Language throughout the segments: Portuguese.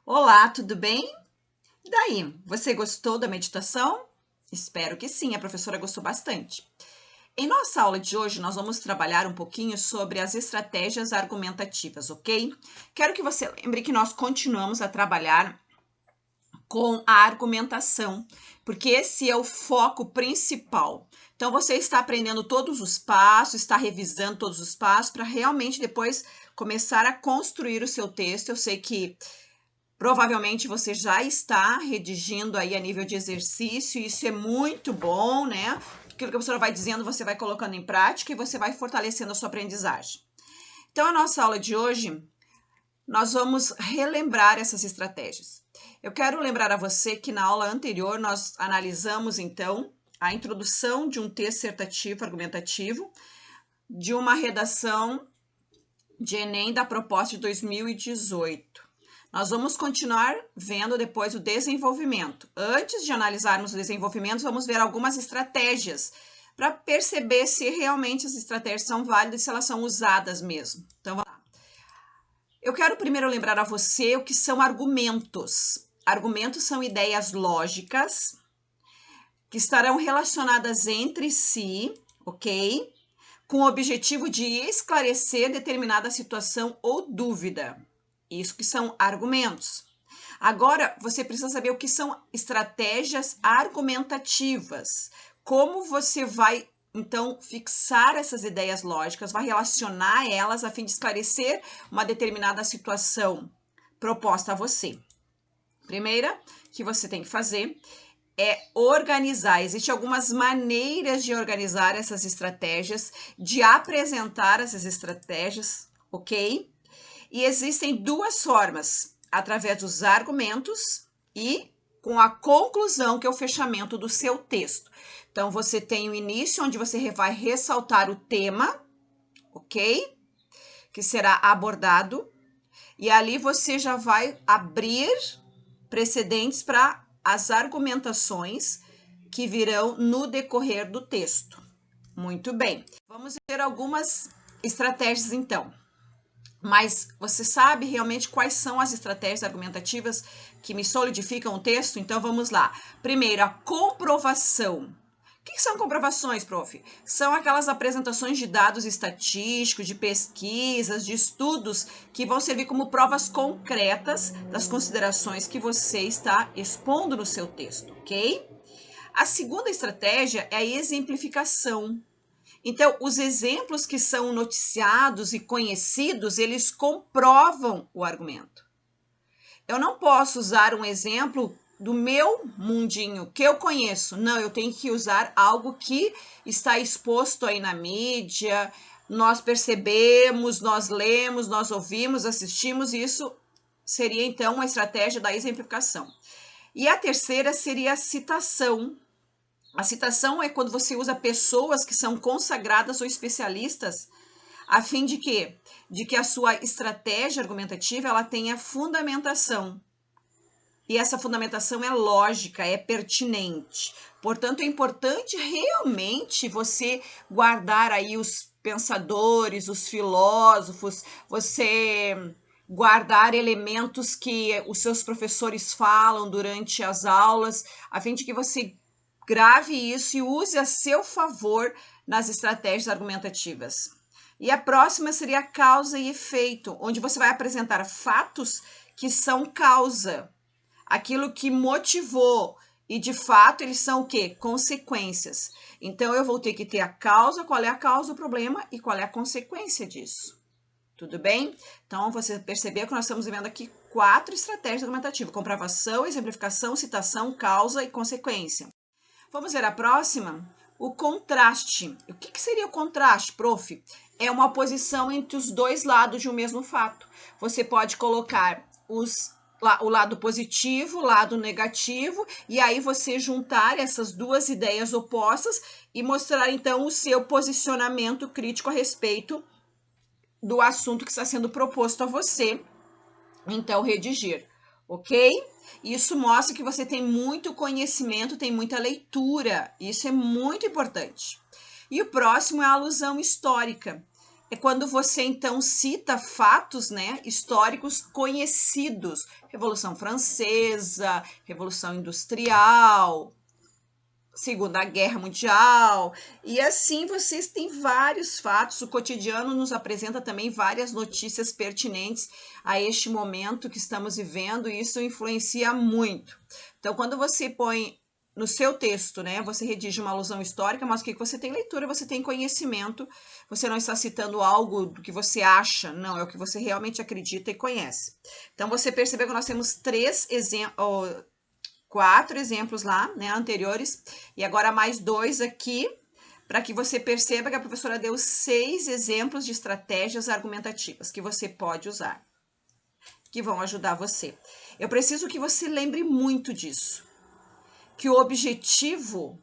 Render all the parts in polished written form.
Olá, tudo bem? E daí, você gostou da meditação? Espero que sim, a professora gostou bastante. Em nossa aula de hoje, nós vamos trabalhar um pouquinho sobre as estratégias argumentativas, ok? Quero que você lembre que nós continuamos a trabalhar com a argumentação, porque esse é o foco principal. Então, você está aprendendo todos os passos, está revisando todos os passos para realmente depois começar a construir o seu texto. Eu sei que provavelmente você já está redigindo aí a nível de exercício, isso é muito bom, né? Aquilo que a professora vai dizendo, você vai colocando em prática e você vai fortalecendo a sua aprendizagem. Então, a nossa aula de hoje, nós vamos relembrar essas estratégias. Eu quero lembrar a você que na aula anterior nós analisamos, então, a introdução de um texto dissertativo argumentativo de uma redação de Enem da proposta de 2018. Nós vamos continuar vendo depois o desenvolvimento. Antes de analisarmos o desenvolvimento, vamos ver algumas estratégias para perceber se realmente as estratégias são válidas e se elas são usadas mesmo. Então, vamos lá. Eu quero primeiro lembrar a você o que são argumentos. Argumentos são ideias lógicas que estarão relacionadas entre si, ok? Com o objetivo de esclarecer determinada situação ou dúvida. Isso que são argumentos. Agora, você precisa saber o que são estratégias argumentativas. Como você vai, então, fixar essas ideias lógicas, vai relacionar elas a fim de esclarecer uma determinada situação proposta a você. Primeira que você tem que fazer é organizar. Existem algumas maneiras de organizar essas estratégias, de apresentar essas estratégias, ok? E existem duas formas, através dos argumentos e com a conclusão, que é o fechamento do seu texto. Então, você tem o início, onde você vai ressaltar o tema, ok? Que será abordado. E ali você já vai abrir precedentes para as argumentações que virão no decorrer do texto. Muito bem. Vamos ver algumas estratégias então. Mas você sabe realmente quais são as estratégias argumentativas que me solidificam o texto? Então vamos lá. Primeiro, a comprovação. O que são comprovações, prof? São aquelas apresentações de dados estatísticos, de pesquisas, de estudos que vão servir como provas concretas das considerações que você está expondo no seu texto, ok? A segunda estratégia é a exemplificação. Então, os exemplos que são noticiados e conhecidos, eles comprovam o argumento. Eu não posso usar um exemplo do meu mundinho que eu conheço. Não, eu tenho que usar algo que está exposto aí na mídia, nós percebemos, nós lemos, nós ouvimos, assistimos, e isso seria então uma estratégia da exemplificação. E a terceira seria a citação. A citação é quando você usa pessoas que são consagradas ou especialistas, a fim de quê? De que a sua estratégia argumentativa ela tenha fundamentação. E essa fundamentação é lógica, é pertinente. Portanto, é importante realmente você guardar aí os pensadores, os filósofos, você guardar elementos que os seus professores falam durante as aulas, a fim de que você grave isso e use a seu favor nas estratégias argumentativas. E a próxima seria a causa e efeito, onde você vai apresentar fatos que são causa, aquilo que motivou, e de fato eles são o quê? Consequências. Então eu vou ter que ter a causa, qual é a causa do problema e qual é a consequência disso. Tudo bem? Então você percebeu que nós estamos vendo aqui 4 estratégias argumentativas: comprovação, exemplificação, citação, causa e consequência. Vamos ver a próxima? O contraste. O que seria o contraste, prof? É uma oposição entre os dois lados de um mesmo fato. Você pode colocar o lado positivo, o lado negativo, e aí você juntar essas duas ideias opostas e mostrar então o seu posicionamento crítico a respeito do assunto que está sendo proposto a você, então redigir, ok? Isso mostra que você tem muito conhecimento, tem muita leitura, isso é muito importante. E o próximo é a alusão histórica. é quando você, então, cita fatos, né, históricos conhecidos. Revolução Francesa, Revolução Industrial, Segunda Guerra Mundial, e assim vocês têm vários fatos. O cotidiano nos apresenta também várias notícias pertinentes a este momento que estamos vivendo, e isso influencia muito. Então, quando você põe no seu texto, né, você redige uma alusão histórica, mas o que você tem leitura, você tem conhecimento, você não está citando algo do que você acha, não, é o que você realmente acredita e conhece. Então, você percebeu que nós temos 4 exemplos lá, né, anteriores, e agora mais 2 aqui, para que você perceba que a professora deu 6 exemplos de estratégias argumentativas que você pode usar, que vão ajudar você. Eu preciso que você lembre muito disso, que o objetivo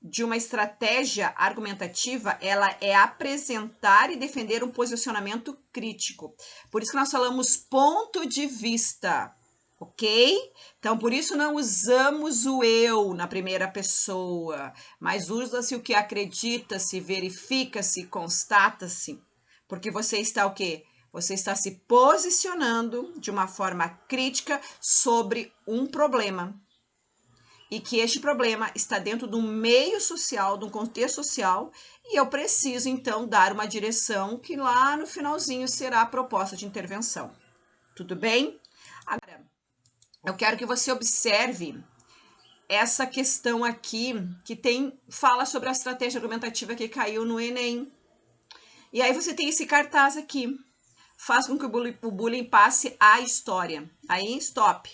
de uma estratégia argumentativa, ela é apresentar e defender um posicionamento crítico. Por isso que nós falamos ponto de vista, ok? Então, por isso não usamos o eu na primeira pessoa, mas usa-se o que acredita-se, verifica-se, constata-se, porque você está o quê? Você está se posicionando de uma forma crítica sobre um problema. E que este problema está dentro de um meio social, de um contexto social, e eu preciso, então, dar uma direção que lá no finalzinho será a proposta de intervenção. Tudo bem? Agora, eu quero que você observe essa questão aqui, que fala sobre a estratégia argumentativa que caiu no Enem. E aí você tem esse cartaz aqui. Faz com que o bullying passe à história. Aí, stop.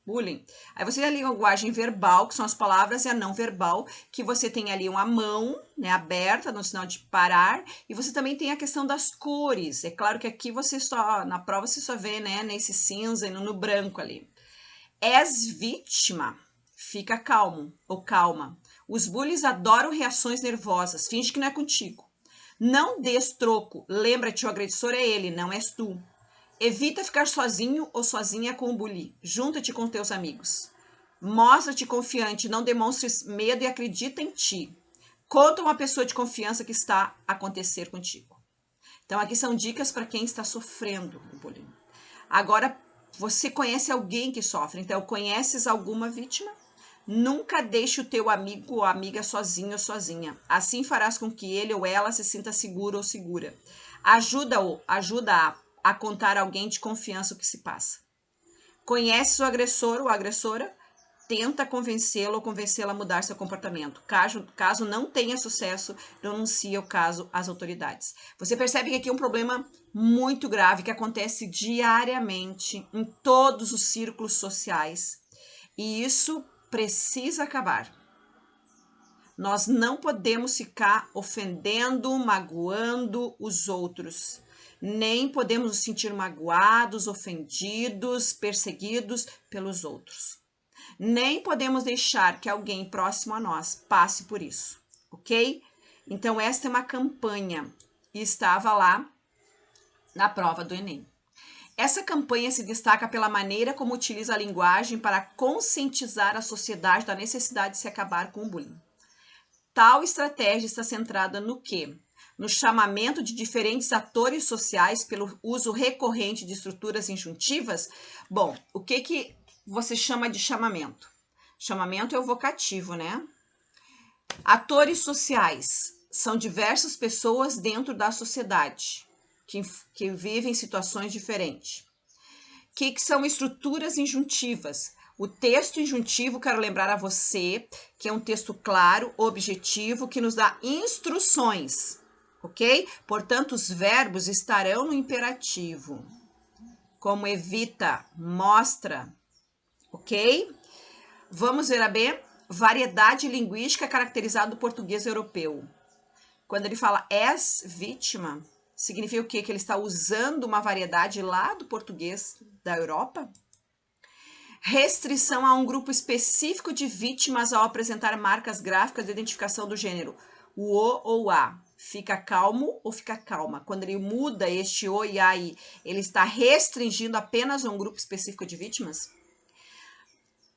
Bullying. Aí você tem ali a linguagem verbal, que são as palavras, e a não verbal, que você tem ali uma mão, né, aberta, no sinal de parar, e você também tem a questão das cores. É claro que aqui você na prova você só vê, né, nesse cinza e no branco ali. És vítima, fica calmo ou calma. Os bullies adoram reações nervosas, finge que não é contigo. Não dês troco, lembra-te, o agressor é ele, não és tu. Evita ficar sozinho ou sozinha com o bully. Junta-te com teus amigos. Mostra-te confiante, não demonstres medo e acredita em ti. Conta uma pessoa de confiança que está a acontecer contigo. Então, aqui são dicas para quem está sofrendo o bullying. Agora, você conhece alguém que sofre, então conheces alguma vítima? Nunca deixe o teu amigo ou amiga sozinho ou sozinha. Assim farás com que ele ou ela se sinta seguro ou segura. Ajuda a contar a alguém de confiança o que se passa. Conhece o agressor ou agressora? Tenta convencê-lo ou convencê-la a mudar seu comportamento. Caso não tenha sucesso, denuncia o caso às autoridades. Você percebe que aqui é um problema muito grave que acontece diariamente em todos os círculos sociais. E isso precisa acabar. Nós não podemos ficar ofendendo, magoando os outros. Nem podemos nos sentir magoados, ofendidos, perseguidos pelos outros. Nem podemos deixar que alguém próximo a nós passe por isso, ok? Então, esta é uma campanha e estava lá na prova do Enem. Essa campanha se destaca pela maneira como utiliza a linguagem para conscientizar a sociedade da necessidade de se acabar com o bullying. Tal estratégia está centrada no quê? No chamamento de diferentes atores sociais pelo uso recorrente de estruturas injuntivas? Bom, o que você chama de chamamento? Chamamento é o vocativo, né? Atores sociais são diversas pessoas dentro da sociedade que vivem situações diferentes. O que são estruturas injuntivas? O texto injuntivo, quero lembrar a você, que é um texto claro, objetivo, que nos dá instruções, ok? Portanto, os verbos estarão no imperativo, como evita, mostra, ok? Vamos ver a B. Variedade linguística caracterizada do português europeu. Quando ele fala és vítima, significa o quê? Que ele está usando uma variedade lá do português da Europa? Restrição a um grupo específico de vítimas ao apresentar marcas gráficas de identificação do gênero, o ou a. Fica calmo ou fica calma. Quando ele muda este o e a e, ele está restringindo apenas a um grupo específico de vítimas?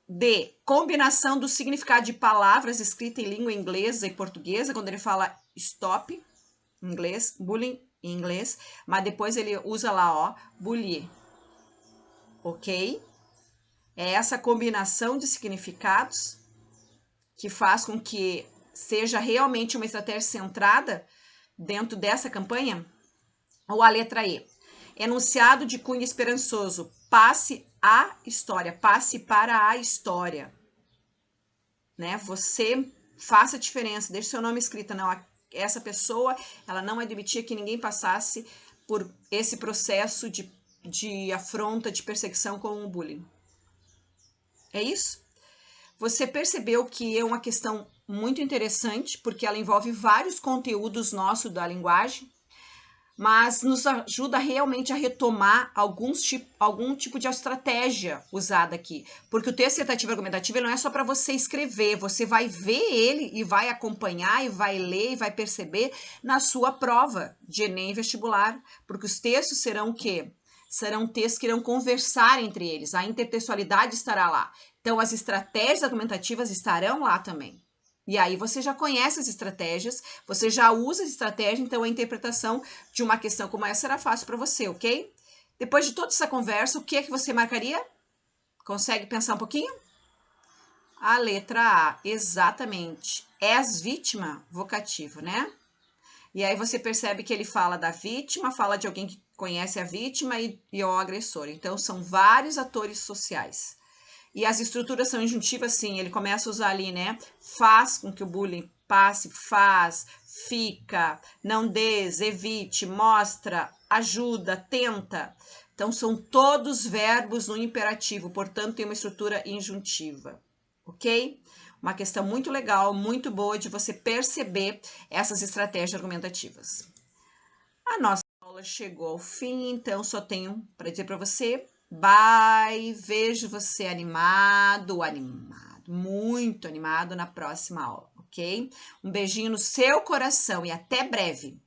D. Combinação do significado de palavras escritas em língua inglesa e portuguesa, quando ele fala stop, em inglês, bullying em inglês, mas depois ele usa lá, ó, bully, ok? É essa combinação de significados que faz com que seja realmente uma estratégia centrada dentro dessa campanha. Ou a letra E. Enunciado de cunho esperançoso. Passe a história. Passe para a história. Né? Você faça a diferença. Deixe seu nome escrito. Não, essa pessoa, ela não admitia que ninguém passasse por esse processo de afronta, de perseguição com o bullying. É isso? Você percebeu que é uma questão muito interessante, porque ela envolve vários conteúdos nossos da linguagem, mas nos ajuda realmente a retomar algum tipo de estratégia usada aqui. Porque o texto dissertativo argumentativo ele não é só para você escrever, você vai ver ele e vai acompanhar, e vai ler, e vai perceber na sua prova de Enem vestibular. Porque os textos serão o quê? Serão textos que irão conversar entre eles, a intertextualidade estará lá. Então, as estratégias argumentativas estarão lá também. E aí você já conhece as estratégias, você já usa as estratégias, então a interpretação de uma questão como essa será fácil para você, ok? Depois de toda essa conversa, o que é que você marcaria? Consegue pensar um pouquinho? A letra A, exatamente. És vítima, vocativo, né? E aí você percebe que ele fala da vítima, fala de alguém que conhece a vítima e o agressor. Então, são vários atores sociais. E as estruturas são injuntivas, sim, ele começa a usar ali, né? Faz com que o bullying passe, faz, fica, não des, evite, mostra, ajuda, tenta. Então, são todos verbos no imperativo, portanto, tem uma estrutura injuntiva, ok? Uma questão muito legal, muito boa de você perceber essas estratégias argumentativas. A nossa aula chegou ao fim, então só tenho para dizer para você, bye, vejo você animado, muito animado na próxima aula, ok? Um beijinho no seu coração e até breve!